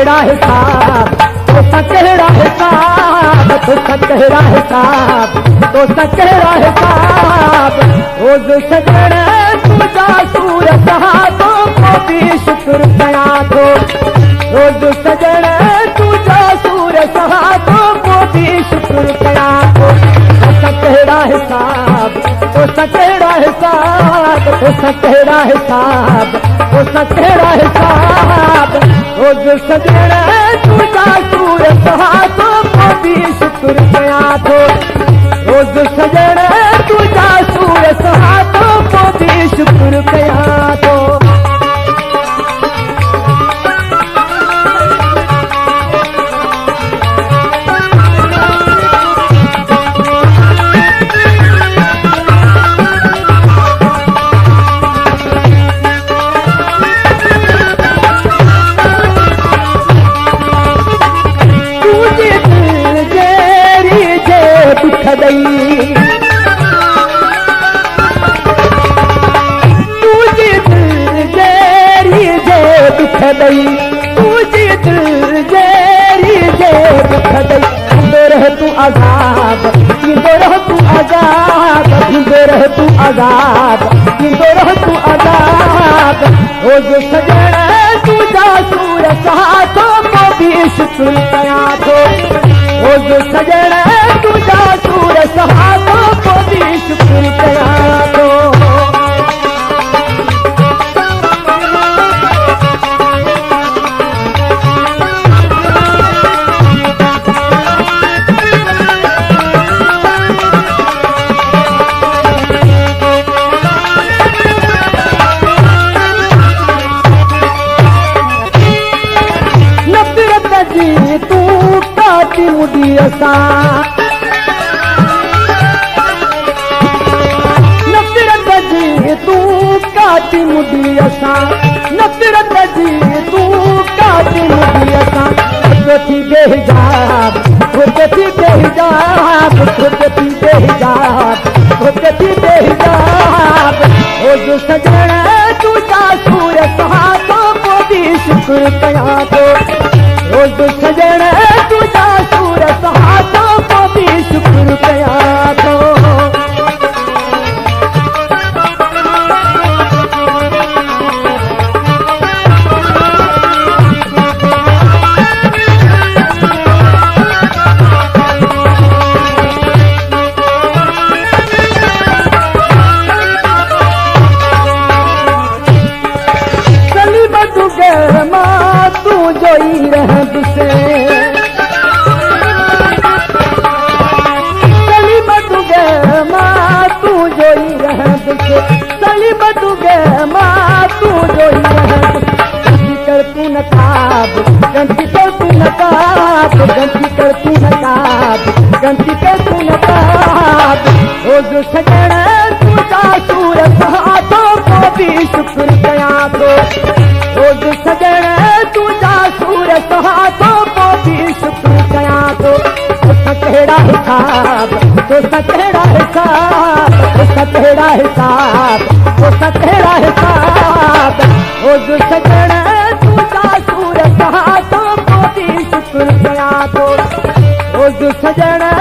कहिड़ा हिसाब तोसां कहिड़ा हिसाब तोसां कहिड़ा हिसाब तोसां कहिड़ा हिसाब रोज़ सजण तुंहिंजा सूर कहां थो को बि शुक्र कयां थो रोज़ सजण तुंहिंजा सूर कहां थो को बि शुक्र कयां थो तोसां कहिड़ा हिसाब तोसां कहिड़ा हिसाब तोसां कहिड़ा हिसाब तोसां कहिड़ा हिसाब रोज़ सजण तुंहिंजा सूर कहां थो को बि शुक्र कयां थो रोज़ सजण तुंहिंजा सूर कहां थो को बि शुक्र कयां थो तू आजाद जींदो रह तू आजाद जींदो रह तू आजाद जींदो रह तू आजाद रोज़ सजण तुंहिंजा सूर कहां थो को बि शुक्र कयां थो रोज़ सजण तुंहिंजा सूर कहां थो को बि शुक्र कयां थो नफ़रत जी तूं काटी मुडी असां नफ़रत जी तूं काटी मुडी असां थी बेहिजाब थी बेहिजाब थी बेहिजाब थी बेहिजाब रोज़ सजण तुंहिंजा सूर कहां थो को बि शुक्र कयां थो रोज़ सजण तुंहिंजा सूर कहां थो को बि शुक्र कयां थो जोई रहंद से सली बदुगे मां तू जोई रहंद से सली बदुगे मां तू जोई रहंद गंती कर तू नकाब गंती कर तू नकाब गंती कर तू नकाब गंती कर तू नकाब रोज़ सजण तुंहिंजा सूर कहां थो को बि शुक्र कयां थो रोज़ सजण तुंहिंजा सूर कहां थो को बि शुक्र कयां थो तोसां कहिड़ा हिसाब तोसां कहिड़ा हिसाब तोसां कहिड़ा हिसाब तोसां कहिड़ा हिसाब रोज़ सजण तुंहिंजा सूर कहां थो को बि शुक्र कयां थो रोज़ सजण